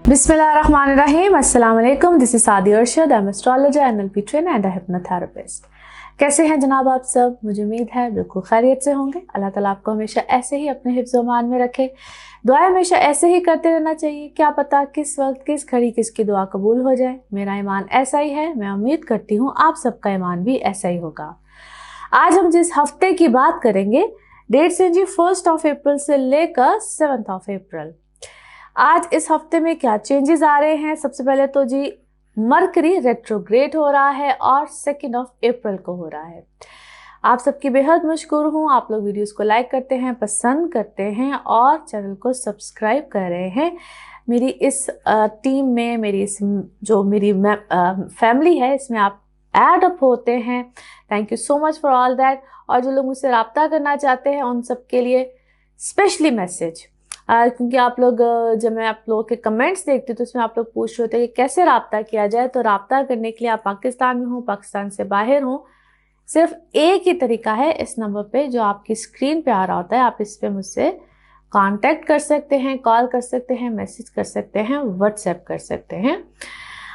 बिस्मिल्लाहिर्रहमानिर्रहीम। अस्सलाम वालेकुम। दिस इज सादी Arshad. I am astrologer, NLP trainer and hypnotherapist. कैसे हैं जनाब आप सब? मुझे उम्मीद है बिल्कुल खैरियत से होंगे। अल्लाह ताला आपको हमेशा ऐसे ही अपने हिफ्ज़ मान में रखे। दुआ हमेशा ऐसे ही करते रहना चाहिए। क्या पता किस वक्त किस घड़ी किसकी दुआ कबूल हो जाए। मेरा ईमान ऐसा ही है। मैं उम्मीद करती हूँ आप सबका ईमान भी ऐसा ही होगा। आज हम जिस हफ्ते की बात करेंगे, डेट्स हैं जी 1 अप्रैल से लेकर 7 अप्रैल। आज इस हफ्ते में क्या चेंजेस आ रहे हैं? सबसे पहले तो जी मरकरी रेट्रोग्रेड हो रहा है और 2 अप्रैल को हो रहा है। आप सबकी बेहद मशकूर हूँ। आप लोग वीडियोस को लाइक करते हैं, पसंद करते हैं और चैनल को सब्सक्राइब कर रहे हैं। मेरी इस टीम में मेरी फैमिली है, इसमें आप ऐड अप होते हैं। Thank you so much for all that. और जो लोग मुझसे रब्ता करना चाहते हैं उन सब के लिए स्पेशली मैसेज, क्योंकि आप लोग जब मैं आप लोगों के कमेंट्स देखती हूँ तो उसमें आप लोग पूछ रहे होते हैं कि कैसे रब्ता किया जाए। तो रब्ता करने के लिए आप पाकिस्तान में हो, पाकिस्तान से बाहर हो, सिर्फ एक ही तरीका है। इस नंबर पे जो आपकी स्क्रीन पे आ रहा होता है, आप इस पे मुझसे कांटेक्ट कर सकते हैं, कॉल कर सकते हैं, मैसेज कर सकते हैं, व्हाट्सएप कर सकते हैं।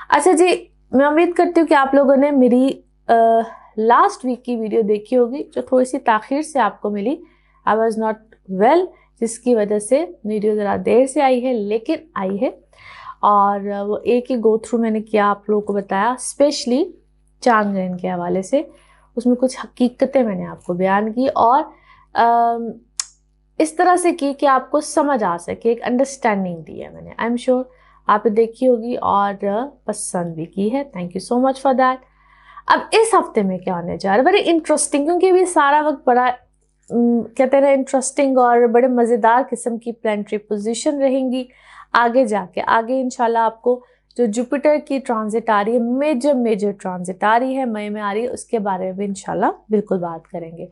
अच्छा जी, मैं उम्मीद करती हूँ कि आप लोगों ने मेरी लास्ट वीक की वीडियो देखी होगी, जो थोड़ी सी ताखीर से आपको मिली। आई वॉज नॉट वेल, जिसकी वजह से वीडियो ज़रा देर से आई है, लेकिन आई है। और वो एक ही गो थ्रू मैंने किया, आप लोगों को बताया, स्पेशली चांद ग्रहण के हवाले से। उसमें कुछ हकीकतें मैंने आपको बयान की और इस तरह से की कि आपको समझ आ सके, एक अंडरस्टैंडिंग दी है मैंने। आई एम श्योर आप देखी होगी और पसंद भी की है। Thank you so much for that. अब इस हफ्ते में क्या होने जा रहा है, बड़ी इंटरेस्टिंग, क्योंकि अभी सारा वक्त बड़ा कहते हैं इंटरेस्टिंग और बड़े मज़ेदार किस्म की प्लैनेटरी पोजीशन रहेंगी। आगे जाके आगे इंशाल्लाह आपको जो जुपिटर की ट्रांजिट आ रही है, मेजर ट्रांजिट आ रही है, मई में आ रही है, उसके बारे में भी इंशाल्लाह बिल्कुल बात करेंगे।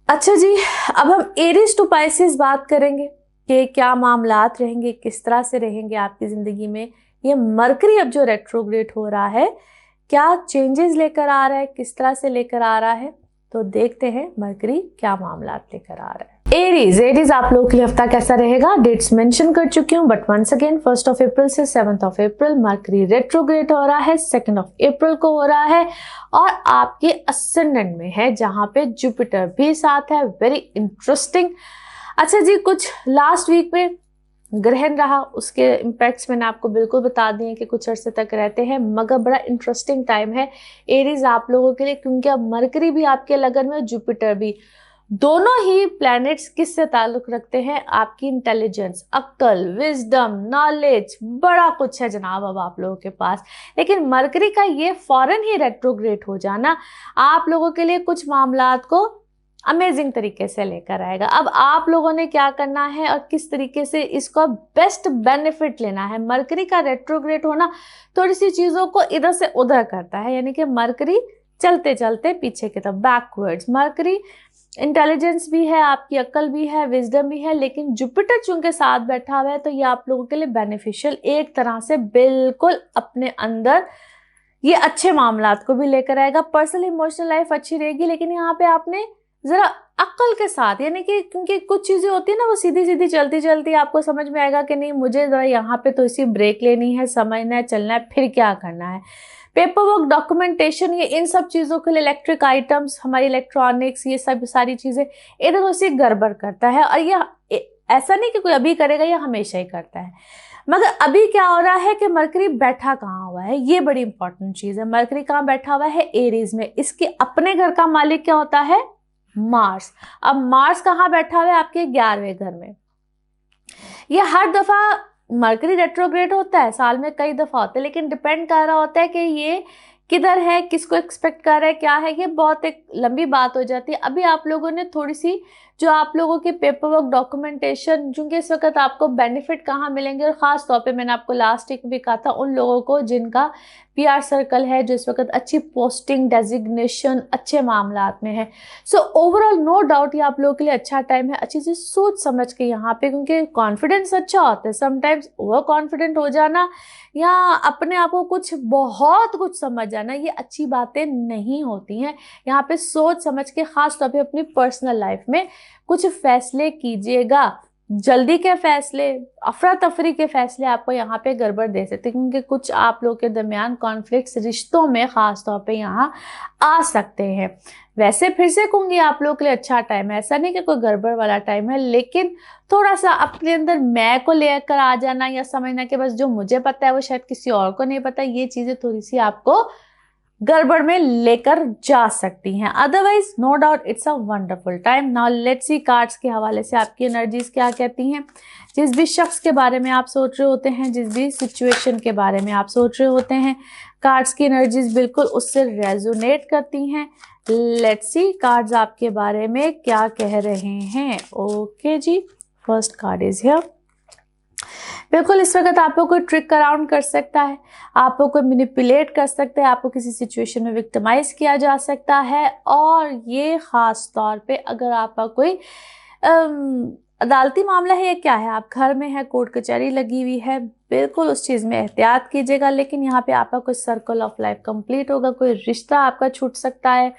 अच्छा जी, अब हम एरीज टू पाइसेस बात करेंगे कि क्या मामलात रहेंगे, किस तरह से रहेंगे आपकी ज़िंदगी में। ये मरकरी अब जो रेट्रोग्रेड हो रहा है, क्या चेंजेस लेकर आ रहा है, किस तरह से लेकर आ रहा है, तो देखते हैं मरकरी क्या मामलात लेकर आ रहा है। एरीज आप लोगों के लिए हफ्ता कैसा रहेगा? डेट्स मेंशन कर चुकी हूँ, बट वंस अगेन 1 अप्रैल से 7 अप्रैल मरकरी रेट्रोग्रेड हो रहा है, 2 अप्रैल को हो रहा है और आपके असेंडेंट में है, जहां पे जुपिटर भी साथ है। Very interesting. अच्छा जी, कुछ लास्ट वीक में ग्रहण रहा, उसके इम्पैक्ट्स मैंने आपको बिल्कुल बता दिए कि कुछ अर्से तक रहते हैं, मगर बड़ा इंटरेस्टिंग टाइम है एरीज आप लोगों के लिए, क्योंकि अब मरकरी भी आपके लगन में, जुपिटर भी। दोनों ही प्लैनेट्स किससे ताल्लुक रखते हैं? आपकी इंटेलिजेंस, अक्ल, विजडम, नॉलेज, बड़ा कुछ है जनाब अब आप लोगों के पास। लेकिन मरकरी का ये फौरन ही रेट्रोग्रेड हो जाना आप लोगों के लिए कुछ मामलात को अमेजिंग तरीके से लेकर आएगा। अब आप लोगों ने क्या करना है और किस तरीके से इसको बेस्ट बेनिफिट लेना है। मरकरी का रेट्रोग्रेड होना थोड़ी सी चीज़ों को इधर से उधर करता है, यानी कि मरकरी चलते चलते पीछे की तरफ, बैकवर्ड्स। मरकरी इंटेलिजेंस भी है, आपकी अक्ल भी है, विजडम भी है, लेकिन जुपिटर चूंकि साथ बैठा हुआ है तो ये आप लोगों के लिए बेनिफिशियल एक तरह से बिल्कुल अपने अंदर ये अच्छे मामलात को भी लेकर आएगा। पर्सनल इमोशनल लाइफ अच्छी रहेगी, लेकिन यहाँ पे आपने जरा अक्ल के साथ, यानी कि क्योंकि कुछ चीजें होती है ना, वो सीधी सीधी चलती चलती आपको समझ में आएगा कि नहीं, मुझे जरा यहाँ पे तो इसी ब्रेक लेनी है, समझना है, चलना है, फिर क्या करना है। पेपर वर्क, डॉक्यूमेंटेशन, ये इन सब चीज़ों के लिए, इलेक्ट्रिक आइटम्स, हमारी इलेक्ट्रॉनिक्स, ये सब सारी चीज़ें इधर उसी गड़बड़ करता है। और ये ऐसा नहीं कि कोई अभी करेगा, ये हमेशा ही करता है। मगर अभी क्या हो रहा है कि मरकरी बैठा कहाँ हुआ है, ये बड़ी इंपॉर्टेंट चीज़ है। मरकरी कहाँ बैठा हुआ है? एरीज में। इसके अपने घर का मालिक क्या होता है? मार्स। अब मार्स कहाँ बैठा हुआ है? आपके 11वें घर में। ये हर दफा मरकरी रेट्रोग्रेड होता है, साल में कई दफा होता है, लेकिन डिपेंड कर रहा होता है कि ये किधर है, किसको एक्सपेक्ट कर रहा है, क्या है। ये बहुत एक लंबी बात हो जाती है। अभी आप लोगों ने थोड़ी सी जो आप लोगों की पेपर वर्क, डॉक्यूमेंटेशन, क्योंकि इस वक्त आपको बेनिफिट कहाँ मिलेंगे, और ख़ास तौर पे मैंने आपको लास्ट वीक भी कहा था, उन लोगों को जिनका पीआर सर्कल है, जो इस वक्त अच्छी पोस्टिंग, डेजिग्नेशन, अच्छे मामलात में है। सो ओवरऑल नो डाउट ये आप लोगों के लिए अच्छा टाइम है। अच्छी चीज़ सोच समझ के यहाँ पे, क्योंकि कॉन्फिडेंस अच्छा होता है, समटाइम्स ओवर कॉन्फिडेंट हो जाना या अपने आप को बहुत कुछ समझ जाना, ये अच्छी बातें नहीं होती हैं। यहाँ पे सोच समझ के, ख़ास तौर पे अपनी पर्सनल लाइफ में कुछ फैसले कीजिएगा। जल्दी के फैसले, अफरा तफरी के फैसले आपको यहाँ पे गड़बड़ दे सकते हैं, क्योंकि कुछ आप लोग के दरमियान कॉन्फ्लिक्ट्स रिश्तों में ख़ास तौर पे यहाँ आ सकते हैं। वैसे फिर से कहूँगी आप लोग के लिए अच्छा टाइम है, ऐसा नहीं कि कोई गड़बड़ वाला टाइम है, लेकिन थोड़ा सा अपने अंदर मैं को लेकर आ जाना या समझना कि बस जो मुझे पता है वो शायद किसी और को नहीं पता, ये चीज़ें थोड़ी सी आपको गड़बड़ में लेकर जा सकती हैं। Otherwise no doubt it's a wonderful time. Now let's see cards के हवाले से आपकी एनर्जीज क्या कहती हैं। जिस भी शख्स के बारे में आप सोच रहे होते हैं, जिस भी सिचुएशन के बारे में आप सोच रहे होते हैं, कार्ड्स की एनर्जीज बिल्कुल उससे रेजोनेट करती हैं। लेट्स सी कार्ड्स आपके बारे में क्या कह रहे हैं। ओके जी, फर्स्ट कार्ड इज हियर। बिल्कुल इस वक्त आपको कोई ट्रिक अराउंड कर सकता है, आपको कोई मैनिपुलेट कर सकता है, आपको किसी सिचुएशन में विक्टिमाइज किया जा सकता है, और ये ख़ास तौर पे अगर आपका कोई अदालती मामला है या क्या है, आप घर में है, कोर्ट कचहरी लगी हुई है, बिल्कुल उस चीज़ में एहतियात कीजिएगा। लेकिन यहाँ पे आपका कोई सर्कल ऑफ लाइफ कंप्लीट होगा, कोई रिश्ता आपका छूट सकता है,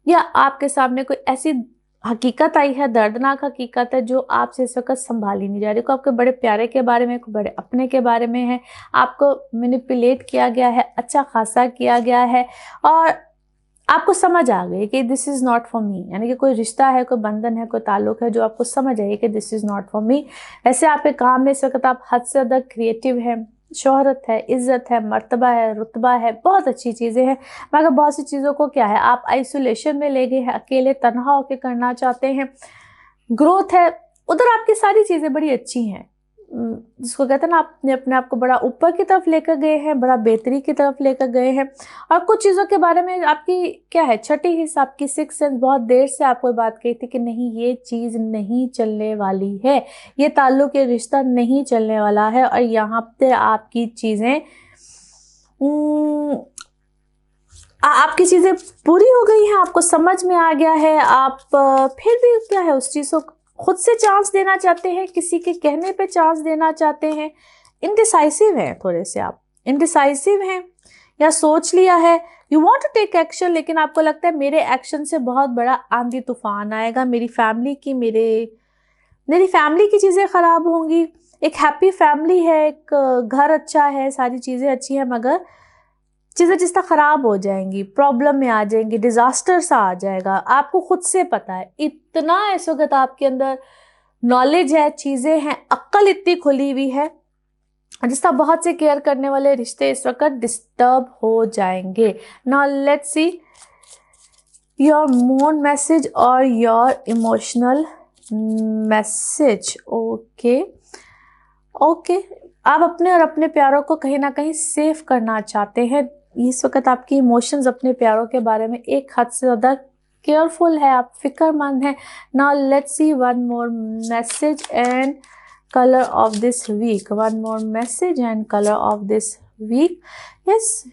या आपके सामने कोई ऐसी हकीकत आई है, दर्दनाक हकीकत है जो आपसे इस वक्त संभाली नहीं जा रही। को आपके बड़े प्यारे के बारे में, कोई बड़े अपने के बारे में है, आपको मैनिपुलेट किया गया है, अच्छा खासा किया गया है, और आपको समझ आ गई कि this is not for me, यानी कि कोई रिश्ता है, कोई बंधन है, कोई ताल्लुक है जो आपको समझ आई कि this is not for me. ऐसे आपके काम में इस वक्त आप हद से ज़्यादा क्रिएटिव हैं, शोहरत है, इज़्ज़त है, मर्तबा है, रुतबा है, बहुत अच्छी चीज़ें हैं, मगर बहुत सी चीज़ों को क्या है आप आइसोलेशन में ले गए हैं, अकेले तन्हा होकर करना चाहते हैं। ग्रोथ है, उधर आपकी सारी चीज़ें बड़ी अच्छी हैं, जिसको कहते हैं ना आपने अपने आप को बड़ा ऊपर की तरफ लेकर गए हैं, बड़ा बेहतरी की तरफ लेकर गए हैं। और कुछ चीज़ों के बारे में आपकी क्या है छठी हिस्सा, आपकी सिक्स सेंस बहुत देर से आपको बात कही थी कि नहीं ये चीज़ नहीं चलने वाली है, ये ताल्लुक, ये रिश्ता नहीं चलने वाला है, और यहाँ पे आपकी चीज़ें आपकी चीज़ें पूरी हो गई हैं, आपको समझ में आ गया है। आप फिर भी क्या है उस चीज़ को खुद से चांस देना चाहते हैं, किसी के कहने पे चांस देना चाहते हैं, इनडिसाइसिव हैं, थोड़े से आप इनडिसाइसिव हैं, या सोच लिया है you want to take action, लेकिन आपको लगता है मेरे एक्शन से बहुत बड़ा आंधी तूफान आएगा, मेरी फैमिली की चीज़ें ख़राब होंगी। एक हैप्पी फैमिली है, एक घर अच्छा है, सारी चीज़ें अच्छी हैं, मगर चीज़ें जिस तरह ख़राब हो जाएंगी, प्रॉब्लम में आ जाएंगी, डिज़ास्टर सा आ जाएगा। आपको खुद से पता है, इतना इस वक्त आपके अंदर नॉलेज है, चीज़ें हैं, अक्ल इतनी खुली हुई है, जिस तरह बहुत से केयर करने वाले रिश्ते इस वक्त डिस्टर्ब हो जाएंगे। Now let's see your moon message और योर इमोशनल मैसेज। ओके, आप अपने और अपने प्यारों को कहीं ना कहीं सेव करना चाहते हैं। इस वक्त आपकी इमोशंस अपने प्यारों के बारे में एक हद से ज़्यादा केयरफुल है, आप फिक्रमंद हैं। Now let's see one more message and colour of this week. One more message and colour of this week. Yes,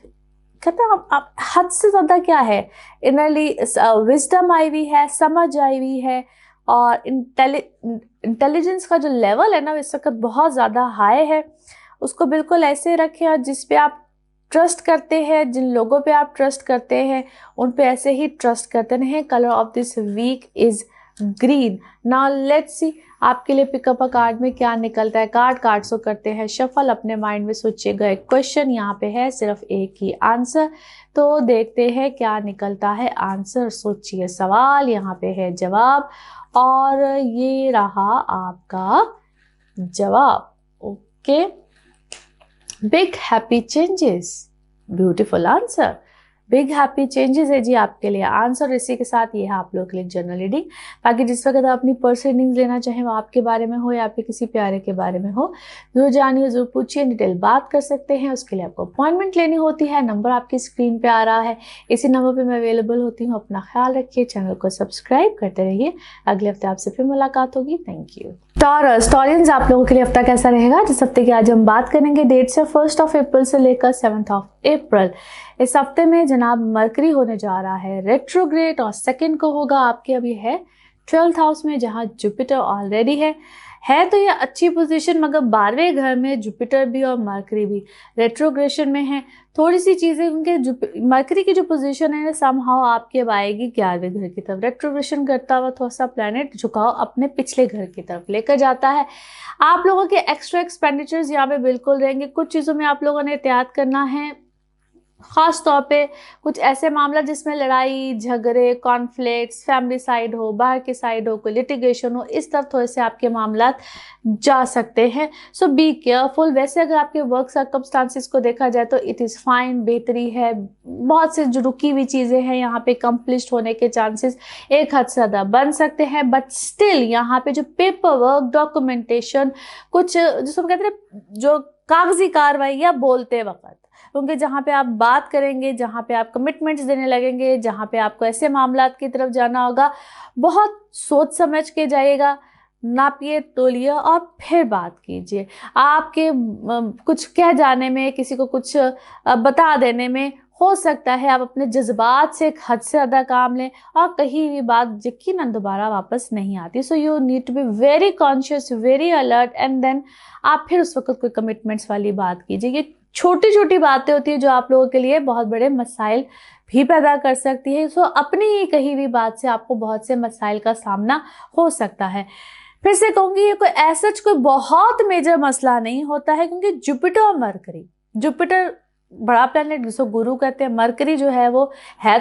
कहते हैं आप हद से ज़्यादा क्या है, इनरली विजडम आई हुई है, समझ आई हुई है, और इंटेलिजेंस का जो लेवल है ना इस वक्त बहुत ज़्यादा हाई है। उसको बिल्कुल ऐसे रखें, और जिस पे आप ट्रस्ट करते हैं, जिन लोगों पे आप ट्रस्ट करते हैं, उन पे ऐसे ही ट्रस्ट करते रहें। Colour of this week is green. Now let's see आपके लिए पिकअप अ कार्ड में क्या निकलता है। कार्ड्स को करते हैं शफल, अपने माइंड में सोचिएगा एक क्वेश्चन, यहाँ पे है सिर्फ एक ही आंसर, तो देखते हैं क्या निकलता है आंसर। सोचिए सवाल, यहाँ पे है जवाब, और ये रहा आपका जवाब। Okay, big happy changes, beautiful answer, big happy changes है जी आपके लिए आंसर। इसी के साथ ये है आप लोग के लिए जनरल रीडिंग। बाकी जिस वक्त आप अपनी पर्सनल रीडिंग्स लेना चाहें, वो आपके बारे में हो या आपके किसी प्यारे के बारे में हो, जरूर जानिए, जरूर पूछिए, डिटेल बात कर सकते हैं। उसके लिए आपको अपॉइंटमेंट लेनी होती है, नंबर आपकी स्क्रीन पे आ रहा है, इसी नंबर पे मैं अवेलेबल होती हूँ। अपना ख्याल रखिए, चैनल को सब्सक्राइब करते रहिए। अगले हफ्ते आपसे फिर मुलाकात होगी। Thank you. टॉरस, आप लोगों के लिए हफ्ता कैसा रहेगा, जिस हफ्ते की आज हम बात करेंगे। डेट्स है 1 अप्रैल से लेकर 7 अप्रैल। इस हफ्ते में जनाब मरकरी होने जा रहा है रेट्रोग्रेड, और 2 को होगा आपके अभी है 12th हाउस में, जहां जुपिटर ऑलरेडी है। है तो ये अच्छी पोजीशन, मगर 12वें घर में जुपिटर भी और मरकरी भी रेट्रोग्रेशन में है। थोड़ी सी चीज़ें उनके मरकरी की जो पोजीशन है समहाउ आपके अब आएगी 11वें घर की तरफ। रेट्रोग्रेशन करता हुआ थोड़ा सा प्लैनेट झुकाव अपने पिछले घर की तरफ लेकर जाता है। आप लोगों के एक्स्ट्रा एक्सपेंडिचर्स यहाँ पे बिल्कुल रहेंगे। कुछ चीज़ों में आप लोगों ने एहतियात करना है, ख़ास तौर पे कुछ ऐसे मामला जिसमें लड़ाई झगड़े, कॉन्फ्लिक्ट्स, फैमिली साइड हो, बाहर की साइड हो, कोई लिटिगेशन हो, इस तरफ थोड़े से आपके मामला जा सकते हैं। सो बी केयरफुल। वैसे अगर आपके वर्क सर्कमस्टांसिस को देखा जाए तो इट इज़ फाइन, बेहतरी है। बहुत से जो रुकी हुई चीज़ें हैं यहाँ पे कंप्लीट होने के चांसेस एक हद से ज़्यादा बन सकते हैं, बट स्टिल यहाँ पे जो पेपर वर्क, डॉक्यूमेंटेशन, कुछ जिसको हम कहते हैं जो कागजी कार्रवाई या बोलते वक्त, क्योंकि जहाँ पे आप बात करेंगे, जहाँ पे आप कमिटमेंट्स देने लगेंगे, जहाँ पे आपको ऐसे मामलात की तरफ जाना होगा, बहुत सोच समझ के जाइएगा, नापिए तोलिए और फिर बात कीजिए। आपके कुछ कह जाने में, किसी को कुछ बता देने में हो सकता है आप अपने जज्बात से एक हद से ज़्यादा काम लें और कहीं भी बात यकीनन दोबारा वापस नहीं आती। So you need to be very conscious, very alert, and then आप फिर उस वक्त कोई कमिटमेंट्स वाली बात कीजिए। ये छोटी छोटी बातें होती है जो आप लोगों के लिए बहुत बड़े मसाइल भी पैदा कर सकती है। सो अपनी ही कही हुई बात से आपको बहुत से मसाइल का सामना हो सकता है। फिर से कहूँगी ये कोई ऐसा कोई बहुत मेजर मसला नहीं होता है, क्योंकि जुपिटर और मरकरी, जुपिटर बड़ा प्लैनेट जिसको गुरु कहते हैं, मरकरी जो है वो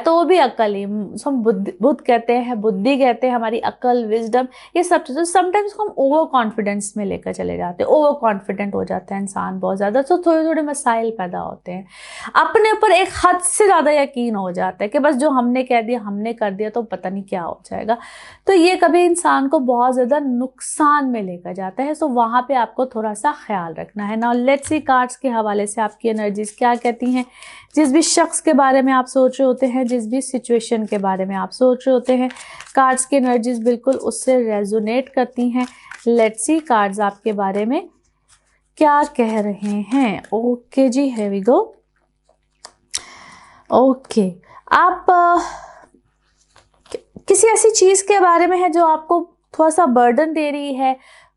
तो भी अक्ल ही, हम बुद्ध कहते हैं, बुद्धि कहते हैं, हमारी अक्ल, विजडम, ये सब चीज़ें। समटाइम्स हम ओवर कॉन्फिडेंस में लेकर चले जाते हैं, ओवर कॉन्फिडेंट हो जाता है इंसान बहुत ज़्यादा, तो थोड़े थोड़े मसाइल पैदा होते हैं। अपने ऊपर एक हद से ज़्यादा यकीन हो जाता है कि बस जो हमने कह दिया, हमने कर दिया तो पता नहीं क्या हो जाएगा, तो ये कभी इंसान को बहुत ज़्यादा नुकसान में लेकर जाता है। सो वहाँ पे आपको थोड़ा सा ख्याल रखना है। नाउ लेट्स सी कार्ड्स के हवाले से आपकी एनर्जीज क्या कहती हैं। जिस भी शख्स के बारे में आप सोच रहे होते हैं, जिस भी सिचुएशन के बारे में आप सोच रहे होते हैं, कार्ड्स की एनर्जीज बिल्कुल उससे रेजोनेट करती हैं। लेट्स सी कार्ड्स आपके बारे में क्या कह रहे हैं। ओके जी, हियर वी गो। ओके, आप किसी ऐसी चीज़ के बारे में है जो आपको थोड़ा सा बर्डन दे रही है,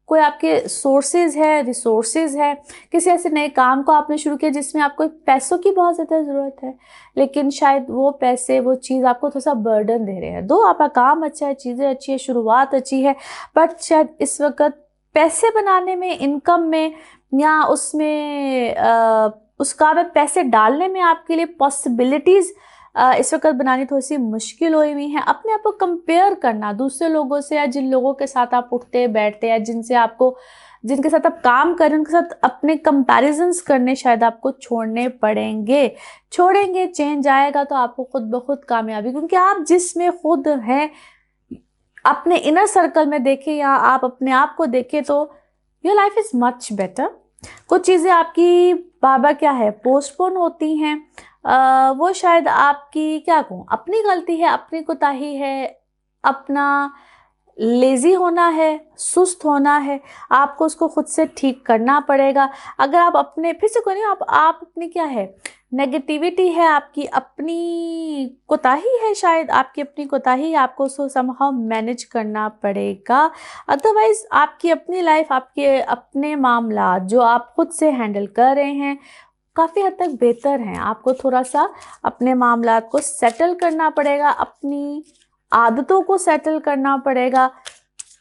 कोई आपके सोर्सेज है, रिसोर्सेज है, किसी ऐसे नए काम को आपने शुरू किया जिसमें आपको पैसों की बहुत ज़्यादा ज़रूरत है, लेकिन शायद वो पैसे, वो चीज़ आपको थोड़ा सा बर्डन दे रहे हैं। दो आपका काम अच्छा है, चीज़ें अच्छी है, शुरुआत अच्छी है, बट शायद इस वक्त पैसे बनाने में, इनकम में, या उसमें उस काम में पैसे डालने में आपके लिए पॉसिबिलिटीज़ इस वक्त बनानी थोड़ी सी मुश्किल हुई हुई है। अपने आप को कंपेयर करना दूसरे लोगों से, या जिन लोगों के साथ आप उठते बैठते, या जिनके साथ आप काम कर रहे हैं, उनके साथ अपने कंपैरिजंस करने शायद आपको छोड़ने पड़ेंगे। छोड़ेंगे, चेंज आएगा तो आपको खुद ब खुद कामयाबी, क्योंकि आप जिसमें खुद हैं, अपने इनर सर्कल में देखें या आप अपने आप को देखें, तो your life is much better. कुछ चीज़ें आपकी बाबा क्या है पोस्टपोन होती हैं, वो शायद आपकी क्या कहूँ, अपनी गलती है, अपनी कोताही है, अपना लेज़ी होना है, सुस्त होना है, आपको उसको खुद से ठीक करना पड़ेगा। अगर आप अपने, फिर से कोई नहीं, आप अपनी क्या है, नेगेटिविटी है, आपकी अपनी कोताही है, शायद आपकी अपनी कोताही है, आपको उसको समहाउ मैनेज करना पड़ेगा। अदरवाइज आपकी अपनी लाइफ, आपके अपने मामला जो आप खुद से हैंडल कर रहे हैं, काफ़ी हद तक बेहतर हैं। आपको थोड़ा सा अपने मामला को सेटल करना पड़ेगा, अपनी आदतों को सेटल करना पड़ेगा।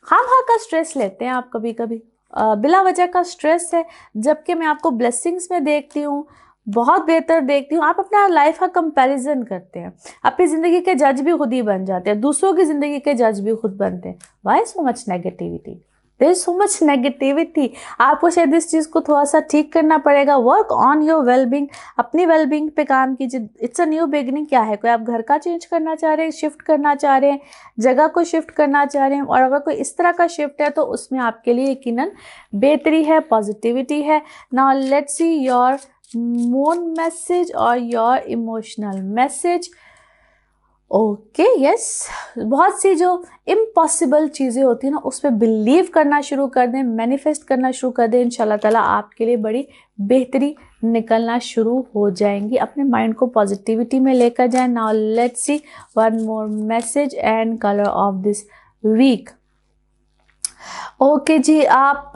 हाँ का स्ट्रेस लेते हैं आप कभी कभी, बिला वजह का स्ट्रेस है, जबकि मैं आपको ब्लेसिंग्स में देखती हूँ, बहुत बेहतर देखती हूँ। आप अपना लाइफ का कंपैरिजन करते हैं, अपनी ज़िंदगी के जज भी खुद ही बन जाते हैं, दूसरों की ज़िंदगी के जज भी खुद बनते हैं। Why so much negativity, there is so much negativity. आपको शायद इस चीज़ को थोड़ा सा ठीक करना पड़ेगा। वर्क ऑन योर वेलबींग, अपनी वेलबींग पे काम कीजिए। It's a new beginning. क्या है, कोई आप घर का चेंज करना चाह रहे हैं, शिफ्ट करना चाह रहे हैं, जगह को शिफ्ट करना चाह रहे हैं, और अगर कोई इस तरह का शिफ्ट है तो उसमें आपके लिए यकीनन बेहतरी है, पॉजिटिविटी है। Now let's see your moon message और your emotional message. Okay, yes, बहुत सी जो इम्पॉसिबल चीज़ें होती हैं ना, उस पर बिलीव करना शुरू कर दें, मैनिफेस्ट करना शुरू कर दें, इंशाल्लाह ताला आपके लिए बड़ी बेहतरी निकलना शुरू हो जाएंगी। अपने माइंड को पॉजिटिविटी में लेकर जाएं। Now let's see one more message and colour of this week. Okay जी, आप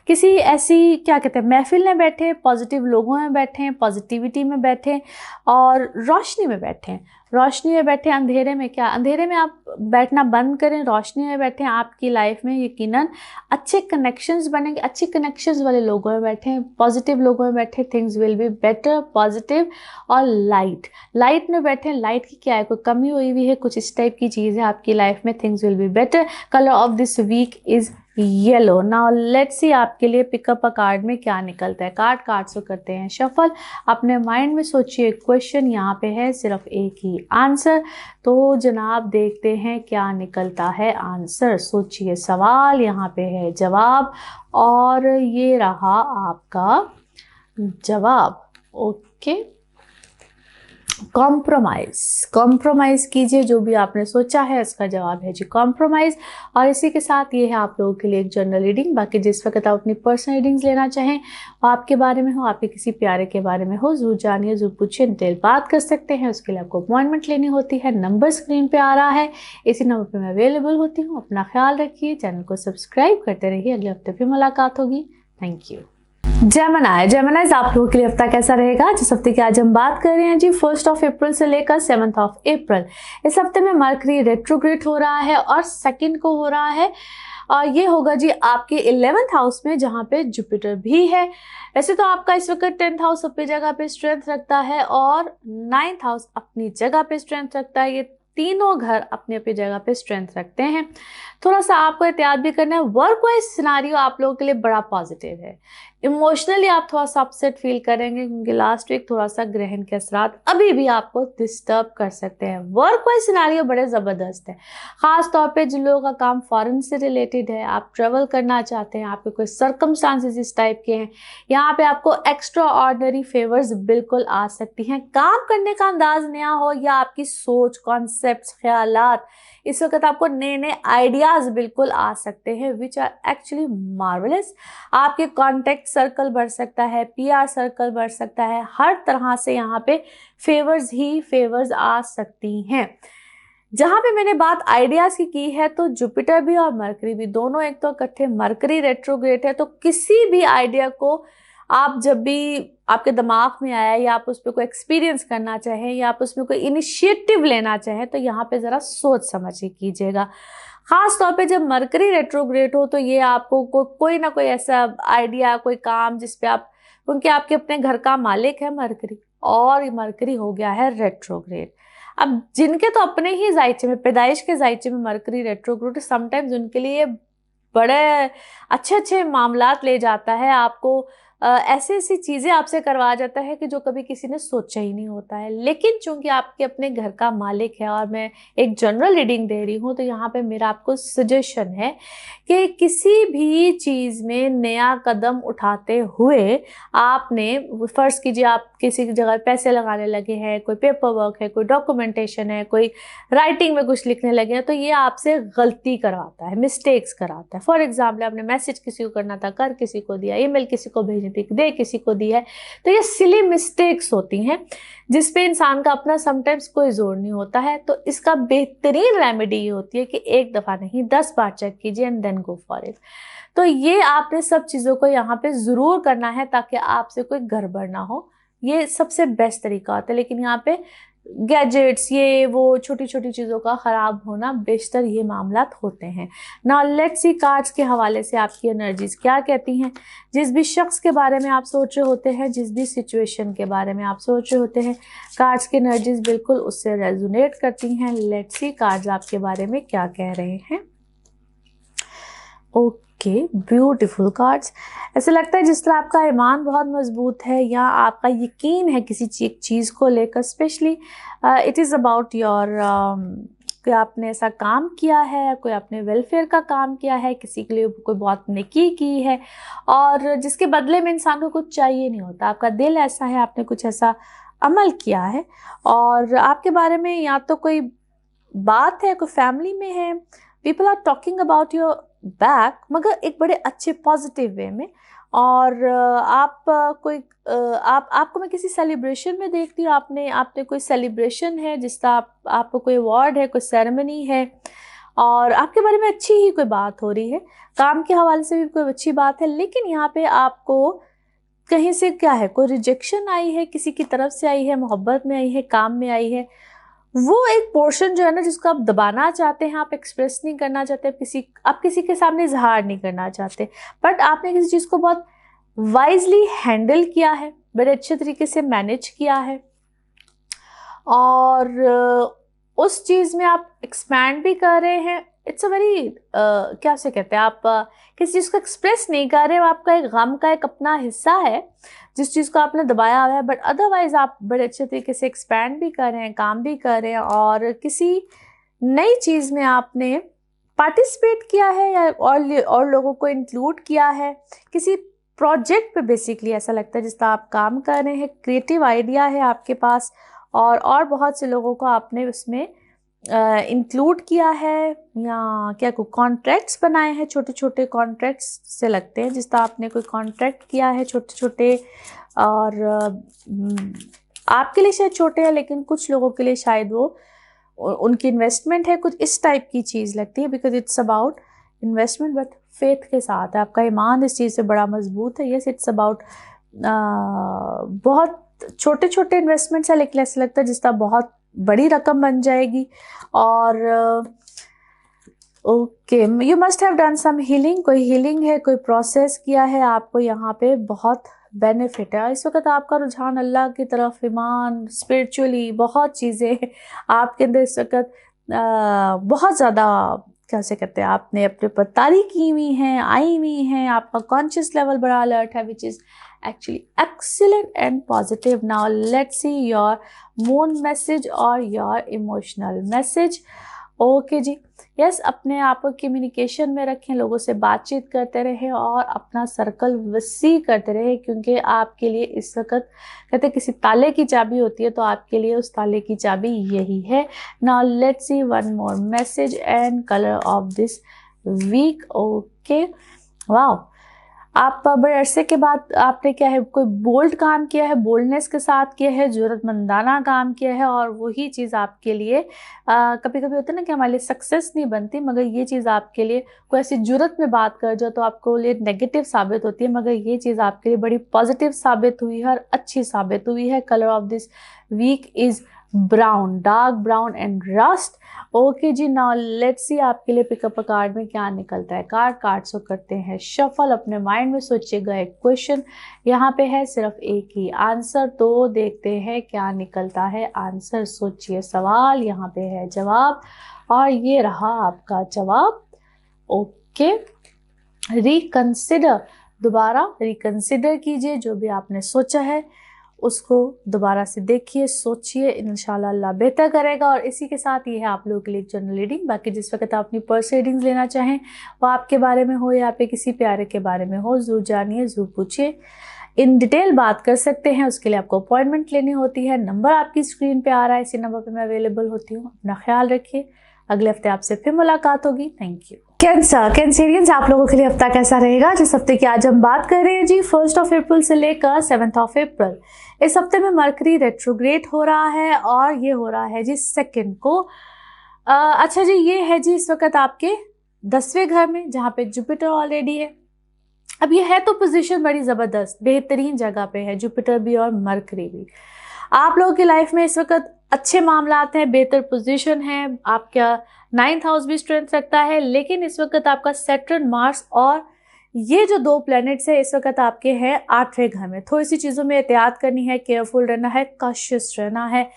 किसी ऐसी क्या कहते हैं महफिल में बैठे, पॉजिटिव लोगों में बैठे हैं, पॉजिटिविटी में बैठे और रोशनी में बैठे हैं। रोशनी में बैठे, अंधेरे में क्या, अंधेरे में आप बैठना बंद करें, रोशनी में बैठे, आपकी लाइफ में यकीनन अच्छे कनेक्शंस बनेंगे। अच्छे कनेक्शंस वाले लोगों में बैठे, पॉजिटिव लोगों में बैठे, things will be better, positive. और लाइट में बैठे, लाइट की क्या है, कोई कमी हुई है, कुछ इस टाइप की चीज़ है आपकी लाइफ में, things will be better. Colour of this week is yellow. Now let's see आपके लिए पिकअप अ कार्ड में क्या निकलता है। कार्ड्स को करते हैं शफल। अपने माइंड में सोचिए क्वेश्चन, यहाँ पे है सिर्फ एक ही आंसर। तो जनाब देखते हैं क्या निकलता है आंसर। सोचिए सवाल, यहाँ पे है जवाब, और ये रहा आपका जवाब। ओके, कॉम्प्रोमाइज़ कीजिए, जो भी आपने सोचा है इसका जवाब है जी कॉम्प्रोमाइज़। और इसी के साथ ये है आप लोगों के लिए एक जनरल रीडिंग। बाकी जिस वक्त आप अपनी पर्सनल रीडिंग्स लेना चाहें, आपके बारे में हो, आपके किसी प्यारे के बारे में हो, ज़रूर जानिए, ज़रूर पूछिए, डिटेल बात कर सकते हैं। उसके लिए आपको अपॉइंटमेंट लेनी होती है। नंबर स्क्रीन पर आ रहा है, इसी नंबर पर मैं अवेलेबल होती हूँ। अपना ख्याल रखिए, चैनल को सब्सक्राइब करते रहिए। अगले हफ्ते फिर मुलाकात होगी। Thank you. जेमिनाइज आप लोगों के लिए हफ्ता कैसा रहेगा। जिस हफ्ते की आज हम बात कर रहे हैं जी 1 अप्रैल से लेकर 7 अप्रैल। इस हफ्ते में मरकरी रेट्रोग्रेड हो रहा है और 2 को हो रहा है, और ये होगा जी आपके 11th हाउस में, जहाँ पे जुपिटर भी है। वैसे तो आपका इस वक्त 10th हाउस अपनी जगह पे स्ट्रेंथ रखता है और 9th हाउस अपनी जगह पे स्ट्रेंथ रखता है। ये तीनों घर अपनी अपनी जगह पे स्ट्रेंथ रखते हैं। थोड़ा सा आपको एहतियात भी करना है। वर्क वाइज सिनारियो आप लोगों के लिए बड़ा पॉजिटिव है। इमोशनली आप थोड़ा सा अपसेट फील करेंगे, क्योंकि लास्ट वीक थोड़ा सा ग्रहण के असरात अभी भी आपको डिस्टर्ब कर सकते हैं। वर्क वाइज सिनारियो बड़े ज़बरदस्त है, ख़ास तौर पे जिन लोगों का काम फॉरेन से रिलेटेड है, आप ट्रेवल करना चाहते हैं, आपके कोई सर्कमस्टांसेस इस टाइप के हैं, यहाँ पे आपको एक्स्ट्रा ऑर्डिनरी फेवर्स बिल्कुल आ सकती हैं। काम करने का अंदाज नया हो या आपकी सोच, कॉन्सेप्ट, ख्यालात, इस वक्त आपको नए नए आइडियाज़ बिल्कुल आ सकते हैं, विच आर एक्चुअली मार्वलस। आपके कॉन्टेक्ट सर्कल बढ़ सकता है, पीआर सर्कल बढ़ सकता है, हर तरह से यहाँ पे फेवर्स ही फेवर्स आ सकती हैं। जहाँ पे मैंने बात आइडियाज़ की है, तो जुपिटर भी और मरकरी भी दोनों एक तो इकट्ठे, मरकरी रेट्रोग्रेड है, तो किसी भी आइडिया को आप जब भी आपके दिमाग में आया या आप उस पर कोई एक्सपीरियंस करना चाहें या आप उसमें कोई इनिशिएटिव लेना चाहें, तो यहाँ पे ज़रा सोच समझ के कीजिएगा। ख़ास तौर पे जब मरकरी रेट्रोग्रेड हो, तो ये आपको कोई ना कोई ऐसा आइडिया, कोई काम जिस पे आप, क्योंकि आपके अपने घर का मालिक है मरकरी, और मरकरी हो गया है रेट्रोग्रेड। अब जिनके तो अपने ही जायचे में, पैदाइश के जायचे में मरकरी रेट्रोग्रेड, समटाइम्स उनके लिए बड़े अच्छे अच्छे मामलात ले जाता है, आपको ऐसी ऐसी चीज़ें आपसे करवा जाता है कि जो कभी किसी ने सोचा ही नहीं होता है। लेकिन चूंकि आपके अपने घर का मालिक है और मैं एक जनरल रीडिंग दे रही हूँ, तो यहाँ पे मेरा आपको सजेशन है कि किसी भी चीज़ में नया कदम उठाते हुए आपने, फ़र्ज़ कीजिए आप किसी जगह पैसे लगाने लगे हैं, कोई पेपर वर्क है, कोई डॉक्यूमेंटेशन है, कोई राइटिंग में कुछ लिखने लगे हैं, तो ये आपसे गलती करवाता है, मिस्टेक्स कराता है। फॉर एग्जाम्पल, आपने मैसेज किसी को करना था, कर किसी को दिया, ईमेल किसी को भेजनी थी, दे किसी को दी है, तो ये सिली मिस्टेक्स होती हैं जिसपे इंसान का अपना समटाइम्स कोई जोर नहीं होता है। तो इसका बेहतरीन रेमेडी ये होती है कि एक दफ़ा नहीं 10 बार चेक कीजिए and then go for it. तो ये आपने सब चीज़ों को यहाँ पे ज़रूर करना है ताकि आपसे कोई गड़बड़ ना हो। ये सबसे बेस्ट तरीका होता है। लेकिन यहाँ पे गैजेट्स, ये वो छोटी छोटी चीज़ों का ख़राब होना बेशतर ये मामलात होते हैं। नाउ लेट्स सी कार्ड्स के हवाले से आपकी एनर्जीज क्या कहती हैं। जिस भी शख्स के बारे में आप सोच रहे होते हैं, जिस भी सिचुएशन के बारे में आप सोच रहे होते हैं, कार्ड्स की एनर्जीज बिल्कुल उससे रेजोनेट करती हैं। लेट्स सी कार्ड्स आपके बारे में क्या कह रहे हैं। Okay, beautiful cards. ऐसे लगता है जिस तरह आपका ईमान बहुत मजबूत है या आपका यकीन है किसी चीज़ को लेकर, specially it is about your, कोई आपने ऐसा काम किया है, कोई आपने वेलफेयर का काम किया है, किसी के लिए कोई बहुत नेकी की है और जिसके बदले में इंसान को कुछ चाहिए नहीं होता। आपका दिल ऐसा है, आपने कुछ ऐसा अमल किया है और आपके बारे में या तो कोई बात है, कोई फैमिली में है, people are talking about your back, मगर एक बड़े अच्छे पॉजिटिव वे में। और आपको मैं किसी सेलिब्रेशन में देखती हूँ, आपने कोई सेलिब्रेशन है जिसका आपको कोई अवार्ड है, कोई सेरेमनी है और आपके बारे में अच्छी ही कोई बात हो रही है, काम के हवाले से भी कोई अच्छी बात है, लेकिन यहाँ पे आपको कहीं से क्या है, कोई रिजेक्शन आई है, किसी की तरफ से आई है, मोहब्बत में आई है, काम में आई है। वो एक पोर्शन जो है ना जिसको आप दबाना चाहते हैं, आप एक्सप्रेस नहीं करना चाहते, आप किसी के सामने इजहार नहीं करना चाहते, बट आपने किसी चीज़ को बहुत वाइजली हैंडल किया है, बड़े अच्छे तरीके से मैनेज किया है, और उस चीज़ में आप एक्सपैंड भी कर रहे हैं। इट्स अ वेरी क्या से कहते हैं, आप किसी चीज़ को एक्सप्रेस नहीं कर रहे हो, आपका एक गम का एक अपना हिस्सा है जिस चीज़ को आपने दबाया हुआ है, बट अदरवाइज आप बड़े अच्छे तरीके से एक्सपैंड भी कर रहे हैं, काम भी कर रहे हैं, और किसी नई चीज़ में आपने पार्टिसिपेट किया है या और लोगों को इंक्लूड किया है, किसी प्रोजेक्ट पे बेसिकली ऐसा लगता है जिसका आप काम कर रहे हैं, क्रिएटिव आइडिया है आपके पास, और बहुत से लोगों को आपने उसमें इंक्लूड किया है, या क्या कोई कॉन्ट्रैक्ट्स बनाए हैं, छोटे छोटे कॉन्ट्रैक्ट्स से लगते हैं जिसका आपने कोई कॉन्ट्रैक्ट किया है छोटे छोटे, और आपके लिए शायद छोटे हैं लेकिन कुछ लोगों के लिए शायद वो उनकी इन्वेस्टमेंट है, कुछ इस टाइप की चीज़ लगती है, because it's about investment, but faith के साथ है, आपका ईमान इस चीज़ से बड़ा मजबूत है। यस, इट्स अबाउट बहुत छोटे छोटे इन्वेस्टमेंट्स है, लेकिन ऐसा लगता है जिसका बहुत बड़ी रकम बन जाएगी। और okay, you must have done some healing, कोई हीलिंग है, कोई प्रोसेस किया है, आपको यहाँ पे बहुत बेनिफिट है। इस वक्त आपका रुझान अल्लाह की तरफ, ईमान, स्पिरिचुअली बहुत चीज़ें आपके अंदर इस वक्त बहुत ज़्यादा कैसे कहते हैं, आपने अपने पर तारी की हुई हैं, आई हुई हैं, आपका कॉन्शियस लेवल बड़ा अलर्ट है, which is actually excellent and positive. Now let's see your moon message or your emotional message. Okay जी, यस, अपने आप को कम्युनिकेशन में रखें, लोगों से बातचीत करते रहें और अपना सर्कल वसी करते रहें, क्योंकि आपके लिए इस वक्त कहते हैं किसी ताले की चाबी होती है, तो आपके लिए उस ताले की चाबी यही है। Now let's see one more message and colour of this week. Okay, wow, आप बड़े अरसे के बाद आपने क्या है, कोई बोल्ड काम किया है, बोल्डनेस के साथ किया है, ज़रूरतमंदाना काम किया है, और वही चीज़ आपके लिए कभी कभी होता है ना कि हमारे लिए सक्सेस नहीं बनती, मगर ये चीज़ आपके लिए कोई ऐसी ज़रूरत में बात कर जाओ तो आपको लिए नेगेटिव साबित होती है, मगर ये चीज़ आपके लिए बड़ी पॉजिटिव साबित हुई है और अच्छी साबित हुई है। Colour of this week is brown, dark brown and rust. Okay जी, नाउ लेट्स सी आपके लिए पिकअप कार्ड में क्या निकलता है। कार्ड्स को करते हैं शफल, अपने माइंड में सोचिएगा एक क्वेश्चन, यहाँ पे है सिर्फ एक ही आंसर, तो देखते हैं क्या निकलता है आंसर। सोचिए सवाल, यहाँ पे है जवाब, और ये रहा आपका जवाब। ओके, रिकंसिडर, दोबारा रिकंसिडर कीजिए, जो भी आपने सोचा है उसको दोबारा से देखिए, सोचिए, इंशाल्लाह अल्लाह बेहतर करेगा। और इसी के साथ ये है आप लोगों के लिए जनरल रीडिंग। बाकी जिस वक्त आप अपनी पर्सनल रीडिंग्स लेना चाहें, वो आपके बारे में हो या पे किसी प्यारे के बारे में हो, ज़रूर जानिए, ज़रूर पूछिए, इन डिटेल बात कर सकते हैं। उसके लिए आपको अपॉइंटमेंट लेनी होती है। नंबर आपकी स्क्रीन पे आ रहा है, इसी नंबर पे मैं अवेलेबल होती हूँ। अपना ख्याल रखिए, अगले हफ्ते आपसे फिर मुलाकात होगी। Thank you. कैंसरियंस, आप लोगों के लिए हफ्ता कैसा रहेगा? जिस हफ्ते की आज हम बात कर रहे हैं जी, 1 अप्रैल से लेकर 7 अप्रैल, इस हफ्ते में मरकरी रेट्रोग्रेड हो रहा है, और ये हो रहा है जी 2 को। अच्छा जी, ये है जी इस वक्त आपके 10वें घर में, जहाँ पे जुपिटर ऑलरेडी है। अब ये है तो पोजीशन बड़ी ज़बरदस्त, बेहतरीन जगह पे है जुपिटर भी और मरकरी भी। आप लोगों की लाइफ में इस वक्त अच्छे मामलात हैं, बेहतर पोजीशन है, आपका 9th हाउस भी स्ट्रेंथ रखता है, लेकिन इस वक्त आपका सैटर्न, मार्स और ये जो 2 प्लैनेट्स है इस वक्त आपके हैं 8वें घर में। थोड़ी सी चीज़ों में एहतियात करनी है, केयरफुल रहना है, कॉशियस रहना है।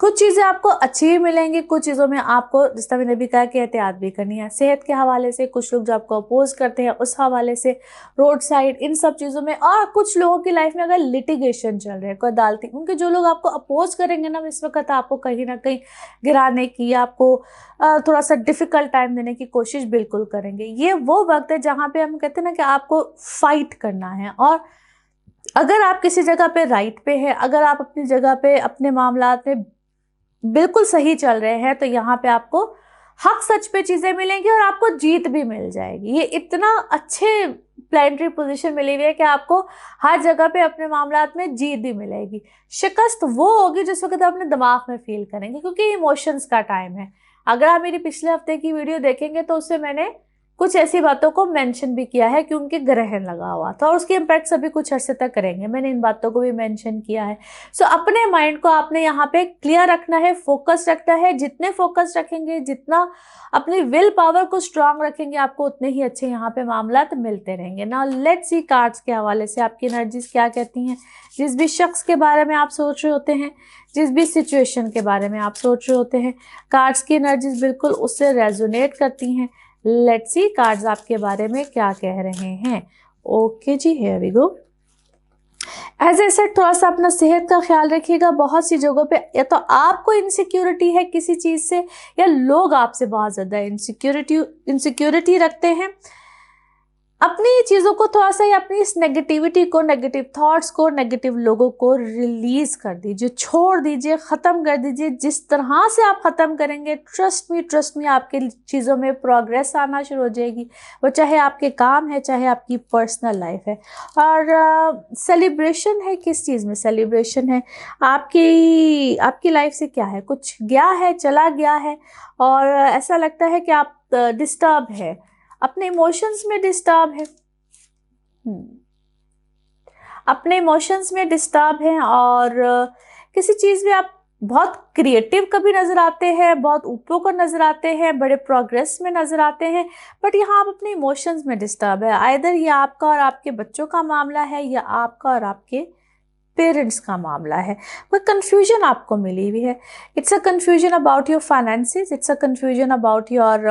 कुछ चीज़ें आपको अच्छी भी मिलेंगी, कुछ चीज़ों में आपको, जिस तरह मैंने भी कहा, कि एहतियात भी करनी है। सेहत के हवाले से, कुछ लोग जो आपको अपोज करते हैं उस हवाले से, रोड साइड, इन सब चीज़ों में। और कुछ लोगों की लाइफ में अगर लिटिगेशन चल रहे हैं, कोई अदालती, उनके जो लोग आपको अपोज करेंगे ना, इस वक्त आपको कहीं ना कहीं गिराने की, आपको थोड़ा सा डिफ़िकल्ट टाइम देने की कोशिश बिल्कुल करेंगे। ये वो वक्त है जहाँ पे हम कहते हैं ना कि आपको फाइट करना है। और अगर आप किसी जगह पे राइट पे है, अगर आप अपनी जगह पे अपने मामलात में बिल्कुल सही चल रहे हैं, तो यहाँ पे आपको हक सच पे चीज़ें मिलेंगी और आपको जीत भी मिल जाएगी। ये इतना अच्छे प्लैनेटरी पोजीशन मिली हुई है कि आपको हर जगह पे अपने मामलात में जीत भी मिलेगी। शिकस्त वो होगी जिस वक्त आप अपने दिमाग में फील करेंगे, क्योंकि इमोशंस का टाइम है। अगर आप मेरी पिछले हफ्ते की वीडियो देखेंगे तो उससे मैंने कुछ ऐसी बातों को मेंशन भी किया है कि उनके ग्रहण लगा हुआ था और उसके इम्पैक्ट अभी कुछ अर्से तक करेंगे, मैंने इन बातों को भी मेंशन किया है। सो अपने माइंड को आपने यहाँ पे क्लियर रखना है, फोकस रखना है। जितने फोकस रखेंगे, जितना अपनी विल पावर को स्ट्रांग रखेंगे, आपको उतने ही अच्छे यहाँ पे मामलात मिलते रहेंगे। नाउ लेट्स सी कार्ड्स के हवाले से आपकी एनर्जीज क्या कहती हैं। जिस भी शख्स के बारे में आप सोच रहे होते हैं, जिस भी सिचुएशन के बारे में आप सोच रहे होते हैं, कार्ड्स की एनर्जीज बिल्कुल उससे रेजोनेट करती हैं। लेट्स सी कार्ड्स आपके बारे में क्या कह रहे हैं। ओके जी, here we go. As a set, थोड़ा सा अपना सेहत का ख्याल रखिएगा। बहुत सी जगहों पे या तो आपको इनसिक्योरिटी है किसी चीज़ से, या लोग आपसे बहुत ज़्यादा इनसिक्योरिटी रखते हैं। अपनी चीज़ों को थोड़ा सा, या अपनी इस नेगेटिविटी को, नेगेटिव थॉट्स को, नेगेटिव लोगों को रिलीज कर दीजिए, छोड़ दीजिए, ख़त्म कर दीजिए। जिस तरह से आप ख़त्म करेंगे, ट्रस्ट मी, आपके चीज़ों में प्रोग्रेस आना शुरू हो जाएगी। वो चाहे आपके काम है, चाहे आपकी पर्सनल लाइफ है। और सेलिब्रेशन है, किस चीज़ में सेलिब्रेशन है? आपकी लाइफ से क्या है, कुछ गया है, चला गया है, और ऐसा लगता है कि आप डिस्टर्ब है, अपने इमोशंस में डिस्टर्ब है। अपने इमोशंस में डिस्टर्ब हैं, और किसी चीज़ में आप बहुत क्रिएटिव कभी नज़र आते हैं, बहुत ऊपर को नज़र आते हैं, बड़े प्रोग्रेस में नज़र आते हैं, बट यहाँ आप अपने इमोशंस में डिस्टर्ब है। आइदर ये आपका और आपके बच्चों का मामला है, या आपका और आपके पेरेंट्स का मामला है। कोई कंफ्यूजन आपको मिली हुई है। It's a confusion about your finances, it's a confusion about your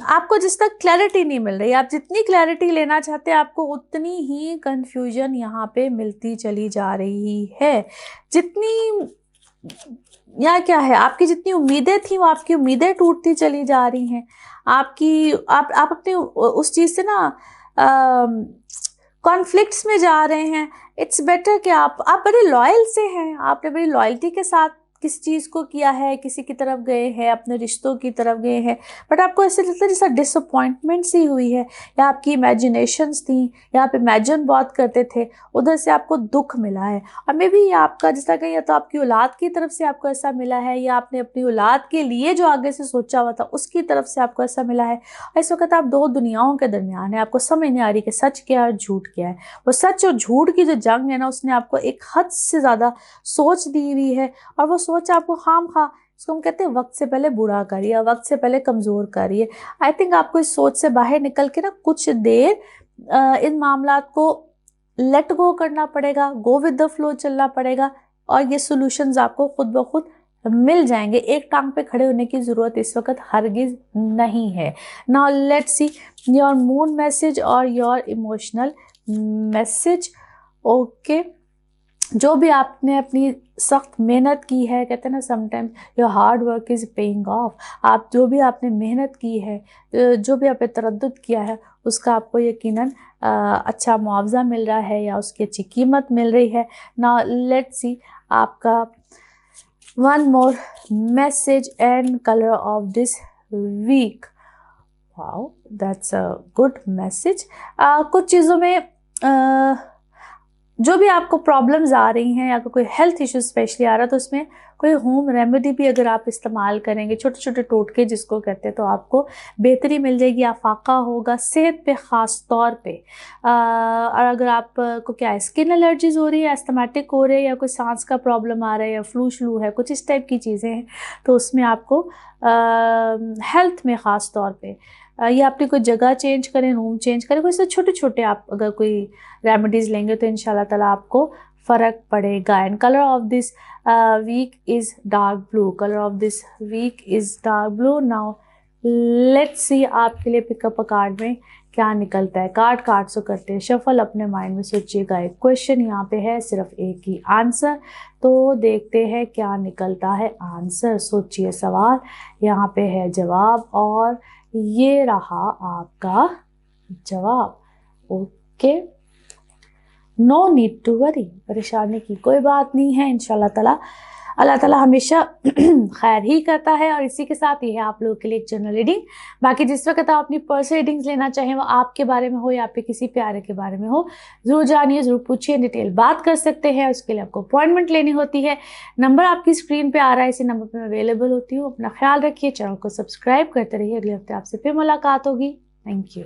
आपको जिस तक क्लैरिटी नहीं मिल रही। आप जितनी क्लैरिटी लेना चाहते हैं, आपको उतनी ही कंफ्यूजन यहाँ पे मिलती चली जा रही है। जितनी या क्या है, आपकी जितनी उम्मीदें थी, वो आपकी उम्मीदें टूटती चली जा रही हैं। आप अपने उस चीज़ से ना कॉन्फ्लिक्ट्स में जा रहे हैं। इट्स बेटर कि आप बड़े लॉयल से हैं, आपने बड़ी लॉयल्टी के साथ किस चीज़ को किया है, किसी की तरफ गए हैं, अपने रिश्तों की तरफ गए हैं, बट आपको ऐसे लगता है जैसा डिसअपॉइंटमेंट सी हुई है, या आपकी इमेजिनेशंस थी, या आप इमेजिन बहुत करते थे, उधर से आपको दुख मिला है। और मे बी आपका जैसा कहीं, या तो आपकी औलाद की तरफ से आपको ऐसा मिला है, या आपने अपनी औलाद के लिए जो आगे से सोचा हुआ था उसकी तरफ से आपको ऐसा मिला है। और इस वक्त आप दो दुनियाओं के दरमियान है, आपको समझ नहीं आ रही कि सच क्या है और झूठ क्या है। वो सच और झूठ की जो जंग है ना, उसने आपको एक हद से ज़्यादा सोच दी हुई है, और वो सोच आपको खामखा, इसको हम कहते हैं वक्त से पहले बूढ़ा करिए, वक्त से पहले कमज़ोर करिए। आई थिंक आपको इस सोच से बाहर निकल के ना कुछ देर इन मामलात को लेट गो करना पड़ेगा, गो विद द फ्लो चलना पड़ेगा, और ये सॉल्यूशंस आपको खुद ब खुद मिल जाएंगे। एक टांग पे खड़े होने की ज़रूरत इस वक्त हरगिज़ नहीं है। Now let's see your moon message और योर इमोशनल मैसेज। ओके, जो भी आपने अपनी सख्त मेहनत की है, कहते हैं ना sometimes your hard work is paying off. आप जो भी आपने मेहनत की है, जो भी आपने तरद्दुद किया है, उसका आपको यकीनन अच्छा मुआवजा मिल रहा है, या उसकी अच्छी कीमत मिल रही है। नाउ लेट्स सी आपका one more message and colour of this week. Wow, that's a good message. कुछ चीज़ों में जो भी आपको प्रॉब्लम्स आ रही हैं, या कोई हेल्थ इश्यू स्पेशली आ रहा है, तो उसमें कोई होम रेमेडी भी अगर आप इस्तेमाल करेंगे, छोटे छोटे टोटके जिसको कहते हैं, तो आपको बेहतरी मिल जाएगी, आफाका होगा सेहत पे ख़ास तौर पे। और अगर आपको क्या है, स्किन एलर्जीज़ हो रही है, एस्थमेटिक हो रही है, या कोई सांस का प्रॉब्लम आ रहा है, या फ्लू है, कुछ इस टाइप की चीज़ें हैं, तो उसमें आपको हेल्थ में ख़ास तौर पर या अपनी कोई जगह चेंज करें, रूम चेंज करें, कोई से छोटे छोटे आप अगर कोई रेमेडीज़ लेंगे तो इंशाल्लाह ताला आपको फ़र्क पड़ेगा। And colour of this week is dark blue. Colour of this week is dark blue. Now let's see आपके लिए पिकअप अ कार्ड में क्या निकलता है। कार्ड से करते हैं शफल। अपने माइंड में सोचिएगा, एक क्वेश्चन यहाँ पे है, सिर्फ एक ही आंसर, तो देखते हैं क्या निकलता है आंसर। सोचिए सवाल, यहाँ पे है जवाब, और ये रहा आपका जवाब। Okay, no need to worry, परेशानी की कोई बात नहीं है। इंशाल्लाह ताला अल्लाह ताला हमेशा खैर ही करता है। और इसी के साथ ये है आप लोगों के लिए एक जनरल रीडिंग। बाकी जिस वक्त आप अपनी पर्सनल रीडिंग्स लेना चाहें, वो आपके बारे में हो या आपके किसी प्यारे के बारे में हो, ज़रूर जानिए, ज़रूर पूछिए, डिटेल बात कर सकते हैं। उसके लिए आपको अपॉइंटमेंट लेनी होती है। नंबर आपकी स्क्रीन पे आ रहा है, इसी नंबर पर मैं अवेलेबल होती हूँ। अपना ख्याल रखिए, चैनल को सब्सक्राइब करते रहिए। अगले हफ्ते आपसे फिर मुलाकात होगी। Thank you.